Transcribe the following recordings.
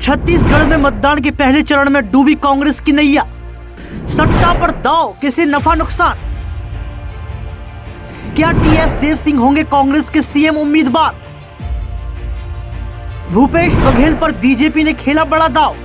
छत्तीसगढ़ में मतदान के पहले चरण में डूबी कांग्रेस की नैया। सट्टा पर दांव, किसी नफा नुकसान। क्या टीएस देव सिंह होंगे कांग्रेस के सीएम उम्मीदवार? भूपेश बघेल पर बीजेपी ने खेला बड़ा दांव।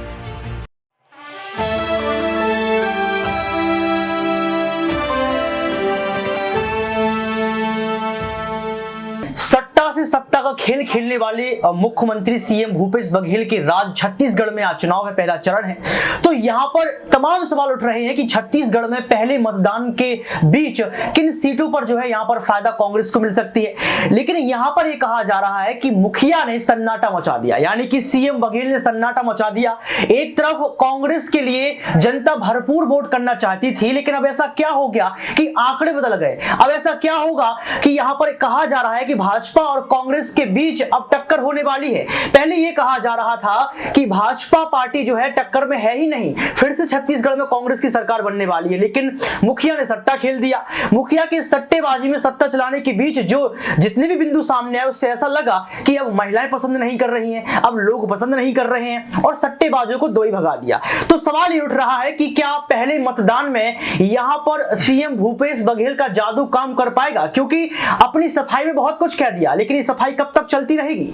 सट्टा से सत्ता का खेल खेलने वाले मुख्यमंत्री सीएम भूपेश बघेल के राज छत्तीसगढ़ में आज चुनाव है, पहला चरण है। तो यहां पर तमाम सवाल उठ रहे हैं कि छत्तीसगढ़ में पहले मतदान के बीच किन सीटों पर जो है यहां पर फायदा कांग्रेस को मिल सकती है। लेकिन यहां पर यह कहा जा रहा है कि मुखिया ने सन्नाटा मचा दिया, यानी कि सीएम बघेल ने सन्नाटा मचा दिया। एक तरफ कांग्रेस के लिए जनता भरपूर वोट करना चाहती थी, लेकिन अब ऐसा क्या हो गया कि आंकड़े बदल गए। अब ऐसा क्या होगा कि यहां पर कहा जा रहा है कि भाजपा और कांग्रेस के बीच अब टक्कर होने वाली है। पहले यह कहा जा रहा था कि भाजपा पार्टी जो है टक्कर में है ही नहीं, फिर से छत्तीसगढ़ में कांग्रेस की सरकार बनने वाली है। लेकिन मुखिया ने सट्टा खेल दिया। मुखिया के सट्टेबाजी में सत्ता चलाने के बीच जो जितने भी बिंदु सामने आए, उससे ऐसा लगा कि अब महिलाएं पसंद नहीं कर रही हैं, अब लोग पसंद नहीं कर रहे हैं और सट्टेबाजों को दो ही भगा दिया। तो सवाल ये उठ रहा है कि क्या पहले मतदान में यहां पर सीएम भूपेश बघेल का जादू काम कर पाएगा? क्योंकि अपनी सफाई में बहुत कुछ कह दिया, लेकिन ये सफाई कब तक चलती रहेगी?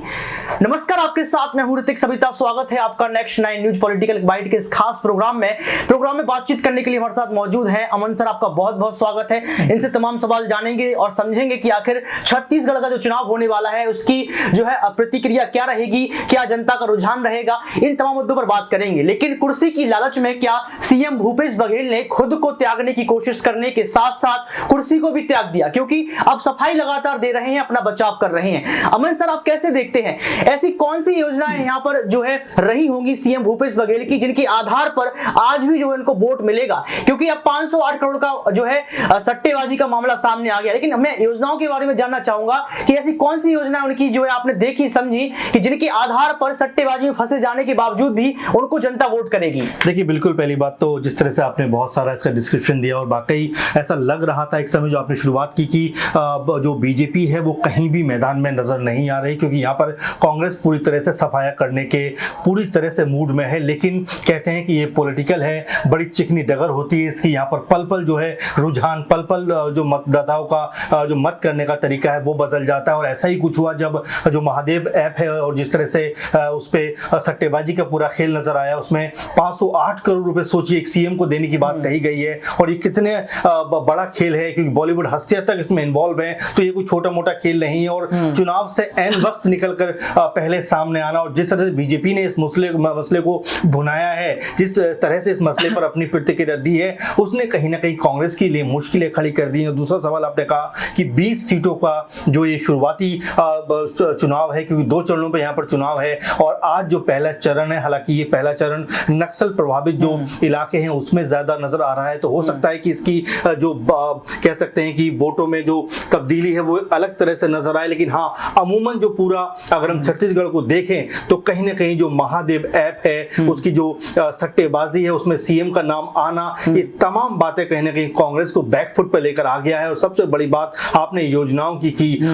नमस्कार, आपके साथ मैं हूं ऋतिक सविता। स्वागत है आपका नेक्स्ट 9 न्यूज पॉलिटिकल बाइट के इस खास प्रोग्राम में बातचीत करने के लिए हमारे साथ मौजूद हैं अमन सर। आपका बहुत बहुत स्वागत है। इनसे तमाम सवाल जानेंगे और समझेंगे कि आखिर छत्तीसगढ़ का जो चुनाव होने वाला है उसकी जो है प्रतिक्रिया क्या रहेगी, क्या जनता का रुझान रहेगा, इन तमाम मुद्दों पर बात करेंगे। लेकिन कुर्सी की लालच में क्या सीएम भूपेश बघेल ने खुद को त्यागने की कोशिश करने के साथ साथ कुर्सी को भी त्याग दिया? क्योंकि अब सफाई लगातार दे रहे हैं, अपना बचाव कर रहे हैं। अमन सर, आप कैसे देखते हैं ऐसी कौन सी योजनाएं यहां पर जो है रही होंगी सीएम भूपेश बघेल की, जिनके आधार पर आज भी जो है इनको वोट मिलेगा? क्योंकि अब 508 करोड़ का जो है सट्टेबाजी का मामला सामने आ गया। लेकिन मैं योजनाओं के बारे में जानना चाहूंगा कि ऐसी कौन सी योजना उनकी जो है आपने देखी समझी कि जिनके आधार पर सट्टेबाजी में फंसे जाने के बावजूद भी उनको जनता वोट करेगी? देखिए, बिल्कुल पहली बात तो जिस तरह से आपने बहुत सारा इसका डिस्क्रिप्शन दिया और वाकई ऐसा लग रहा था एक समय जो आपने शुरुआत की कि जो बीजेपी है वो कहीं भी मैदान में नजर नहीं आ रही, क्योंकि यहाँ पर कांग्रेस पूरी तरह से सफाया करने के पूरी तरह से मूड में है। लेकिन कहते हैं कि ये पॉलिटिकल है, बड़ी चिकनी डगर होती है इसकी। यहाँ पर पल पल जो है रुझान, पल पल जो मतदाताओं का जो मत करने का तरीका है वो बदल जाता है। और ऐसा ही कुछ हुआ जब जो महादेव ऐप है और जिस तरह से उस पर सट्टेबाजी का पूरा खेल नजर आया, उसमें 508 करोड़ रुपए सोचिए एक सीएम को देने की बात कही गई है। और ये कितने बड़ा खेल है, क्योंकि बॉलीवुड हस्तियां तक इसमें इन्वॉल्व है, तो ये कोई छोटा मोटा खेल नहीं है। और चुनाव से एन वक्त निकलकर पहले सामने आना और जिस तरह से बीजेपी ने इस मसले को भुनाया है, जिस तरह से इस मसले पर अपनी प्रतिक्रिया दी है, उसने कहीं ना कहीं कांग्रेस के लिए मुश्किलें खड़ी कर दी हैं। दूसरा सवाल आपने कहा कि 20 सीटों का जो ये शुरुआती चुनाव है, क्योंकि 2 चरणों पे यहाँ पर चुनाव है और आज जो पहला चरण है, हालांकि ये पहला चरण नक्सल प्रभावित जो इलाके हैं उसमें ज्यादा नजर आ रहा है। तो हो सकता है कि इसकी जो कह सकते हैं कि वोटों में जो तब्दीली है वो अलग तरह से नजर आए। लेकिन हाँ, अमूमन जो पूरा अगर हम छत्तीसगढ़ को देखें तो कहीं ना कहीं जो महादेव ऐप है उसकी जो सट्टेबाजी है उसमें सीएम का नाम आना, ये तमाम बातें कहीं ना कहीं कांग्रेस को बैकफुट पर लेकर आ गया है। और सबसे बड़ी बात आपने योजनाओं की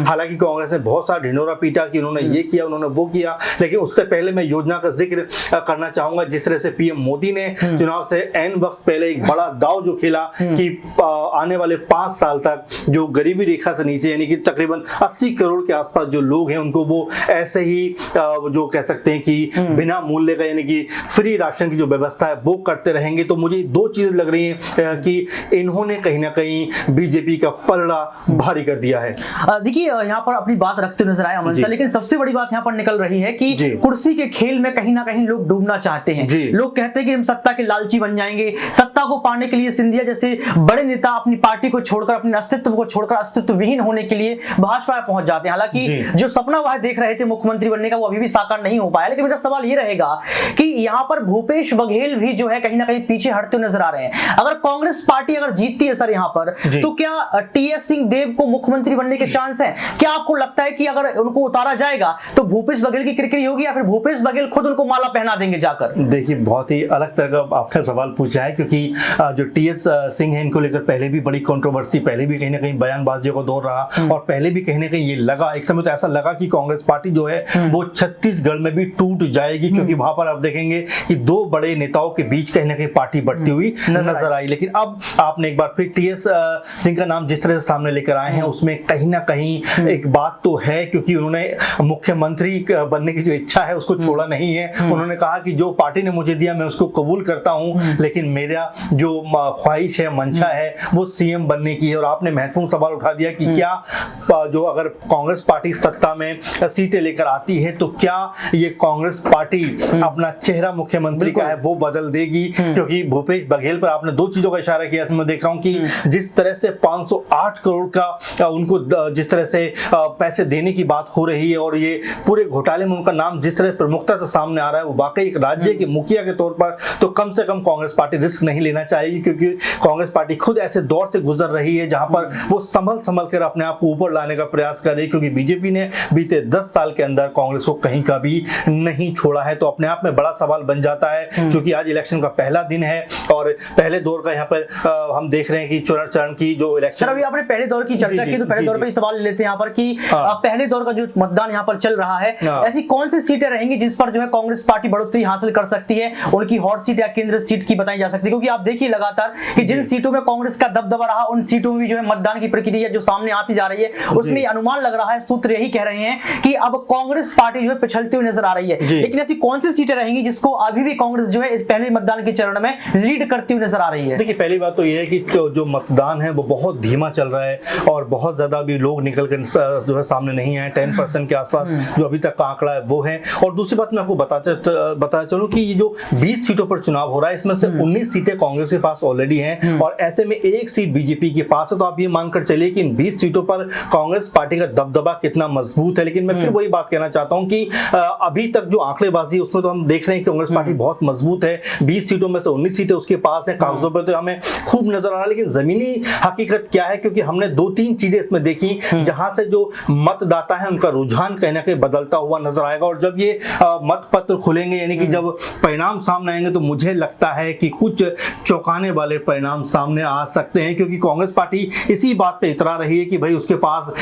हालांकि कांग्रेस ने बहुत सारा ढिंढोरा पीटा कि उन्होंने ये किया, उन्होंने वो किया, लेकिन उससे पहले मैं योजना का जिक्र करना चाहूंगा। जिस तरह से पीएम मोदी ने चुनाव से एन वक्त पहले एक बड़ा दाव जो खेला कि आने वाले 5 साल तक जो गरीबी रेखा से नीचे यानी कि तकरीबन 80 करोड़ के आसपास जो लोग हैं उनको वो ऐसे ही जो कह सकते हैं कि बिना मूल्य का यानी कि फ्री राशन की जो व्यवस्था है वो करते रहेंगे। तो मुझे 2 चीजें लग रही हैं कि इन्होंने कहीं ना कहीं बीजेपी का पलड़ा भारी कर दिया है। देखिए, यहाँ पर अपनी बात रखते नजर आए अमन सर, लेकिन सबसे बड़ी बात यहाँ पर निकल रही है कि कुर्सी के खेल में कहीं ना कहीं लोग डूबना चाहते हैं। लोग कहते हैं कि हम सत्ता के लालची बन जाएंगे। सत्ता को पाने के लिए सिंधिया जैसे बड़े नेता अपनी पार्टी को छोड़कर, अपने अस्तित्व को छोड़कर अस्तित्व विहीन होने के लिए भाजपा में पहुंच जाते हैं। हालांकि जो सपना वह देख रहे थे मुख्यमंत्री बनने का, वो अभी भी साकार नहीं हो पाया। लेकिन मेरा सवाल ये रहेगा कि यहाँ पर भूपेश बघेल भी जो है कहीं ना कहीं पीछे हटते नजर आ रहे हैं। अगर कांग्रेस पार्टी अगर जीतती है सर यहाँ पर, तो क्या टीएस सिंह देव को मुख्यमंत्री बनने के चांस है? क्या आपको लगता है कि अगर उनको उतारा जाएगा तो भूपेश बघेल की किरकिरी होगी या फिर भूपेश बघेल खुद उनको माला पहना देंगे जाकर? देखिए, बहुत ही अलग तरह का आपने सवाल पूछा है, क्योंकि जो टीएस सिंह है इनको लेकर पहले भी बड़ी कंट्रोवर्सी, पहले भी कहीं ना कहीं बयानबाजी को दौर रहा और पहले भी कहीं ना कहीं ये लगा, एक समय तो ऐसा लगा कि कांग्रेस पार्टी जो है वो छत्तीसगढ़ में भी टूट जाएगी, क्योंकि वहां पर आप देखेंगे कि दो बड़े नेताओं के बीच कहीं ना कहीं पार्टी बढ़ती हुई नजर आई। लेकिन अब आपने एक बार फिर टीएस सिंह का नाम जिस तरह से सामने लेकर आए हैं, उसमें कहीं ना कहीं एक बात तो है, क्योंकि उन्होंने मुख्यमंत्री बनने की जो इच्छा है उसको छोड़ा नहीं है। उन्होंने कहा कि जो पार्टी ने मुझे दिया मैं उसको कबूल करता हूं, लेकिन मेरा जो ख्वाहिश है, मंशा है, वो सीएम बनने की है। और आपने महत्वपूर्ण सवाल उठा दिया कि क्या जो अगर कांग्रेस पार्टी सत्ता में सीटें लेकर आती है तो क्या ये कांग्रेस पार्टी अपना चेहरा मुख्यमंत्री का है वो बदल देगी, क्योंकि भूपेश बघेल पर आपने दो चीजों का इशारा किया। इसमें देख रहा हूं कि जिस तरह से 508 करोड़ का उनको जिस तरह से पैसे देने की बात हो रही है और ये पूरे घोटाले में उनका नाम जिस तरह प्रमुखता से सामने आ रहा है, वो वाकई एक राज्य के मुखिया के तौर पर तो कम से कम कांग्रेस पार्टी रिस्क नहीं लेना चाहिए, क्योंकि कांग्रेस पार्टी खुद ऐसे दौर से गुजर रही है जहां पर वो संभल कर अपने आप को ऊपर लाने का प्रयास कर रही है, क्योंकि बीजेपी ने बीते 10 साल के अंदर कांग्रेस को कहीं का भी नहीं छोड़ा है। तो अपने आप में बड़ा सवाल बन जाता है, क्योंकि आज इलेक्शन का पहला दिन है और पहले दौर का यहाँ पर हम देख रहे हैं कि चरण की जो इलेक्शन। सर, अभी आपने पहले दौर की चर्चा की, तो पहले दौर पे सवाल लेते हैं यहाँ पर कि पहले दौर का जो मतदान यहाँ पर चल रहा है, ऐसी कौन सी सीटें रहेंगी जिस पर जो है कांग्रेस पार्टी बढ़ोतरी हासिल कर सकती है, उनकी हॉट सीट या केंद्र सीट की बताई जा सकती है? क्योंकि आप देखिए लगातार कि जिन सीटों में कांग्रेस का दबदबा रहा, उन सीटों में भी जो है मतदान की प्रक्रिया जो सामने आती जा रही है, उसमें अनुमान लग रहा है, सूत्र यही कह रहे हैं कि अब कांग्रेस पार्टी जो है पिछलती हुई नजर आ रही है। लेकिन ऐसी कौन सी सीटें रहेंगी जिसको अभी भी कांग्रेस जो है पहले मतदान के चरण में लीड करती हुई नजर आ रही है? देखिए, पहली बात तो यह है कि जो मतदान है वो बहुत धीमा चल रहा है और बहुत ज्यादा अभी लोग निकल कर जो है सामने नहीं आए। 10% के आसपास जो अभी तक का आंकड़ा है वो है। और दूसरी बात मैं आपको बताता चलूं कि ये जो 20 सीटों पर चुनाव हो रहा है, इसमें से 19 सीटें कांग्रेस के पास ऑलरेडी हैं और ऐसे में एक सीट बीजेपी के पास है। तो आप ये मानकर चलिए कि इन 20 सीटों पर कांग्रेस पार्टी का दबदबा कितना मजबूत है। लेकिन मैं फिर वही बात कहना चाहता हूं कि अभी तक जो आंकड़ेबाजी है उसमें तो हम देख रहे हैं कि कांग्रेस पार्टी बहुत मजबूत है। 20 सीटों में से 19 सीटें उसके पास है, कागजों पर तो हमें खूब नजर आ रहा है, लेकिन जमीनी हकीकत क्या है? क्योंकि हमने 2-3 चीजें इसमें देखी जहां से जो मतदाता है उनका रुझान कहीं ना कहीं बदलता हुआ नजर आएगा। और जब ये मत पत्र खुलेंगे, यानी कि जब परिणाम सामने आएंगे, तो मुझे लगता है कि कुछ चौंकाने वाले परिणाम सामने आ सकते हैं, क्योंकि कांग्रेस पार्टी इसी बात पे इतरा रही है कि भाई उसके पास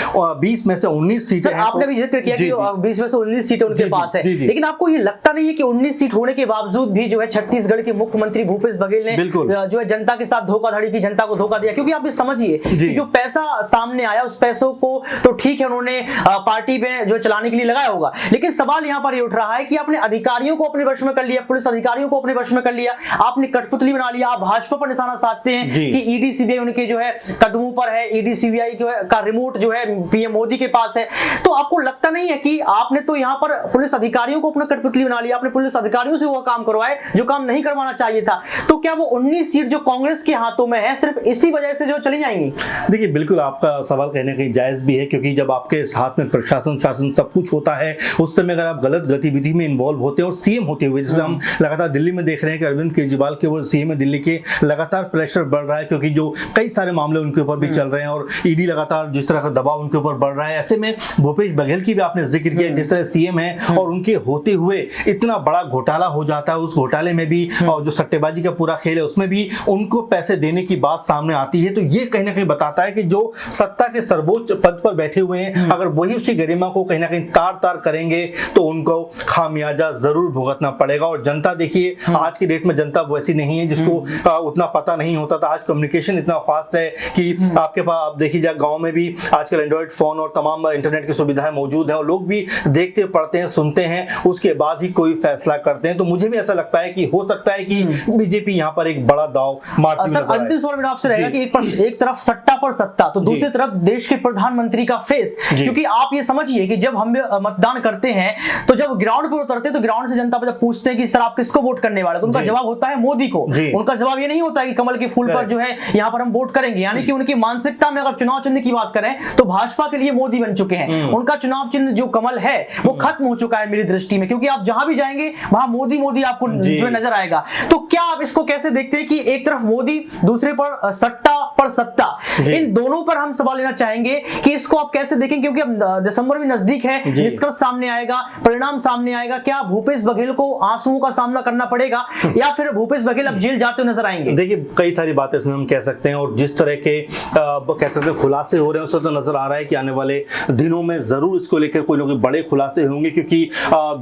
20 में से 19 सीटें हैं। आपने भी जिक्र किया कि 20 में से 19 सीटें उनके पास है, लेकिन आपको ये लगता नहीं है कि 19 सीट होने के बावजूद भी जो है छत्तीसगढ़ के मुख्यमंत्री भूपेश बघेल ने जो है जनता के साथ धोखाधड़ी की, जनता को धोखा दिया? क्योंकि आप ये समझिए कि जो पैसा सामने आया, उस पैसों को तो ठीक है उन्होंने पार्टी में जो चलाने के लिए लगाया होगा, लेकिन सवाल यहाँ पर ये उठ रहा है कि आपने अधिकारियों को अपने वश में कर लिया, पुलिस अधिकारियों को अपने वश में कर लिया, आपने कठपुतली बना लिया। आप भाजपा पर निशाना साधते हैं कि ईडी सीबीआई उनके जो है कदमों पर है, ईडी सीबीआई का रिमोट जो है पीएम मोदी के पास है। तो आपको लगता नहीं है कि आपने तो यहाँ पर पुलिस अधिकारियों को अपना कठपुतली बना लिया, आपने पुलिस अधिकारियों से वो काम करवाए जो काम नहीं करवाना चाहिए था? तो क्या वो 19 सीट जो कांग्रेस के हाथों में है सिर्फ इसी वजह से जो चली जाएंगी? देखिए, बिल्कुल आपका सवाल कहने कहीं जायज भी है, क्योंकि जब आपके साथ में प्रशासन शासन सब कुछ होता है, उस समय अगर आप गलत गतिविधि में इन्वॉल्व होते हैं और सीएम होते हुए, जैसे हम लगातार दिल्ली में देख रहे हैं कि अरविंद केजरीवाल के वो सीएम है दिल्ली के, लगातार प्रेशर बढ़ रहा है, क्योंकि जो कई सारे मामले उनके ऊपर भी चल रहे हैं और ईडी लगातार जिस तरह का दबाव उनके ऊपर बढ़ रहा है। ऐसे में भूपेश बघेल की भी आपने जिक्र किया, जिस तरह सीएम है और उनके होते हुए इतना बड़ा घोटाला हो जाता है, उस घोटाले में भी और जो सट्टेबाजी का पूरा खेल है उसमें भी उनको पैसे देने की बात सामने आती है। तो ये कहीं ना कहीं बताता है कि जो सत्ता के सर्वोच्च पद पर बैठे हुए हैं, अगर वही उसकी गरिमा को कहीं ना कहीं तार करेंगे तो उनको खामियाजा जरूर भुगतना पड़ेगा। और जनता देखिए, आज की डेट में जनता वैसी नहीं है जिसको उतना पता नहीं होता था। आज कम्युनिकेशन इतना फास्ट है कि आपके पास, आप देखिए जाए गांव में भी आजकल एंड्रॉइड फोन और तमाम इंटरनेट की सुविधाएं मौजूद हैं और लोग भी देखते पढ़ते हैं, सुनते हैं, उसके बाद ही कोई फैसला करते हैं। तो मुझे भी ऐसा लगता है कि हो सकता है कि बीजेपी यहाँ पर एक बड़ा दाव मारती है। अंतिम सवाल मेरा आपसे रहेगा कि एक तरफ सट्टा पर सत्ता, तो दूसरी तरफ देश के प्रधानमंत्री का फेस। क्योंकि आप ये समझिए कि जब हम मतदान करते हैं तो जब ग्राउंड पर उतरते हैं तो ग्राउंड से जनता पर जब पूछते हैं कि सर आप किसको वोट करने वाले, तो उनका जवाब होता है मोदी को। उनका जवाब ये नहीं होता कि कमल के फूल पर जो है यहाँ पर हम वोट करेंगे। यानी कि उनकी मानसिकता में अगर चुनाव चिन्ह की बात करें तो भाजपा के लिए मोदी बन चुके हैं, उनका चुनाव चिन्ह जो कमल है वो खत्म हो चुका है मेरी दृष्टि में, क्योंकि आप जहां भी जाएंगे वहां मोदी मोदी आपको जो नजर आएगा। तो क्या आप इसको कैसे देखते हैं कि एक तरफ मोदी, दूसरे पर सट्टा पर सत्ता, इन दोनों पर हम सवाल लेना चाहेंगे कि इसको आप कैसे देखें? क्योंकि अब दिसंबर भी नजदीक है, निष्कर्ष सामने आएगा, परिणाम सामने आएगा। क्या भूपेश बघेल को आंसुओं का सामना करना पड़ेगा या फिर भूपेश बघेल अब जेल जाते हुए नजर आएंगे? देखिए, कई सारी बातें इसमें हम कह सकते हैं और जिस तरह के कह सकते हैं खुलासे हो रहे हैं उससे तो नजर आ रहा है कि आने वाले दिनों में जरूर इसको लेकर कोई ना कोई बड़े खुलासे होंगे, क्योंकि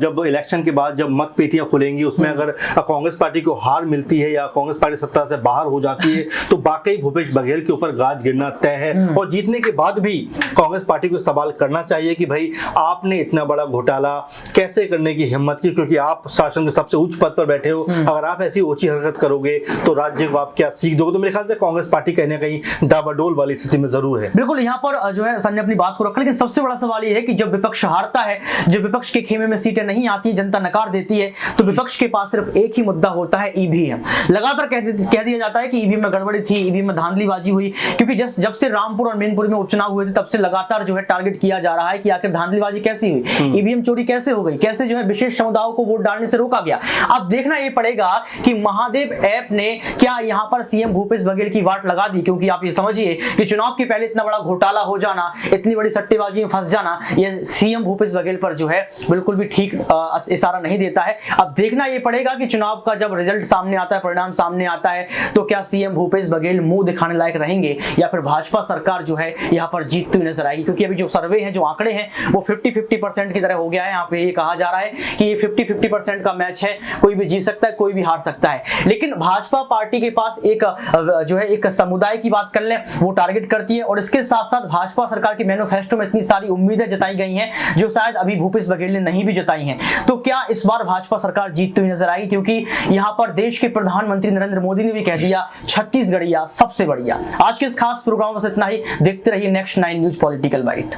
जब इलेक्शन के बाद जब मत पेटियां खुलेंगी उसमें अगर कांग्रेस पार्टी को हार मिलती है या कांग्रेस पार्टी सत्ता से बाहर हो जाती है तो वाकई भूपेश बघेल के ऊपर गाज गिरना तय है। और जीतने के बाद भी कांग्रेस पार्टी को सवाल करना चाहिए कि भाई आपने इतना बड़ा घोटाला कैसे करने की हिम्मत की, क्योंकि आप शासन के सबसे उच्च पद पर बैठे हो। अगर आप ऐसी ऊंची हरकत करोगे तो राज्य को आप क्या सीख दोगे। तो मेरे ख्याल से कांग्रेस पार्टी कहीं ना कहीं डाबाडोल वाली स्थिति में जरूर है। बिल्कुल, यहाँ पर जो है सर ने अपनी बात को रखा, लेकिन सबसे बड़ा सवाल यह है कि जब विपक्ष हारता है, जब विपक्ष के खेमे में सीटें नहीं आती, जनता नकार देती है, तो विपक्ष के पास सिर्फ एक ही मुद्दा होता है, ईवीएम। लगातार कह दिया जाता है कि ईवीएम में गड़बड़ी थी, ईवीएम में धांधलीबाजी हुई, क्योंकि जब से रामपुर और मैनपुरी में उपचुनाव हुए थे तब से लगातार जो है टारगेट किया जा रहा है कि आखिर धांधलीबाजी कैसी हुई, ईवीएम चोरी कैसे हो गई, कैसे जो है विशेष समुदायों को वोट डालने से रोका गया। अब देखना यह पड़ेगा कि महादेव ऐप ने क्या यहां पर सीएम भूपेश बघेल की वाट लगा दी, क्योंकि आप ये समझिए कि चुनाव के पहले इतना बड़ा घोटाला हो जाना, इतनी बड़ी सट्टेबाजी में फंस जाना, ये सीएम भूपेश बघेल पर जो है बिल्कुल भी ठीक इशारा नहीं देता है। अब देखना यह पड़ेगा कि चुनाव का जब रिजल्ट सामने आता है, परिणाम सामने आता है, तो क्या सीएम भूपेश बघेल मुंह दिखाने लायक रहेंगे या फिर भाजपा सरकार जो है यहां पर जीतती हुई नजर आएगी। क्योंकि अभी जो सर्वे हैं, जो आंकड़े हैं, वो 50-50% की तरह हो गया है। यहाँ पे ये कहा जा रहा है कि ये 50-50% का मैच है, कोई भी जीत सकता है, कोई भी हार सकता है। लेकिन भाजपा पार्टी के पास एक जो है एक समुदाय की बात कर लें, वो टारगेट करती है, और इसके साथ साथ भाजपा सरकार के मैनिफेस्टो में इतनी सारी उम्मीदें जताई गई हैं जो शायद अभी भूपेश बघेल ने नहीं भी जताई हैं। तो क्या इस बार भाजपा सरकार जीतती हुई नजर आएगी, क्योंकि यहां पर देश के प्रधानमंत्री नरेंद्र मोदी ने भी कह दिया छत्तीसगढ़िया सबसे बढ़िया। आज के इस खास प्रोग्राम में बस इतना ही। देखते रहिए नेक्स्ट 9 न्यूज पॉलिटिकल बाइट।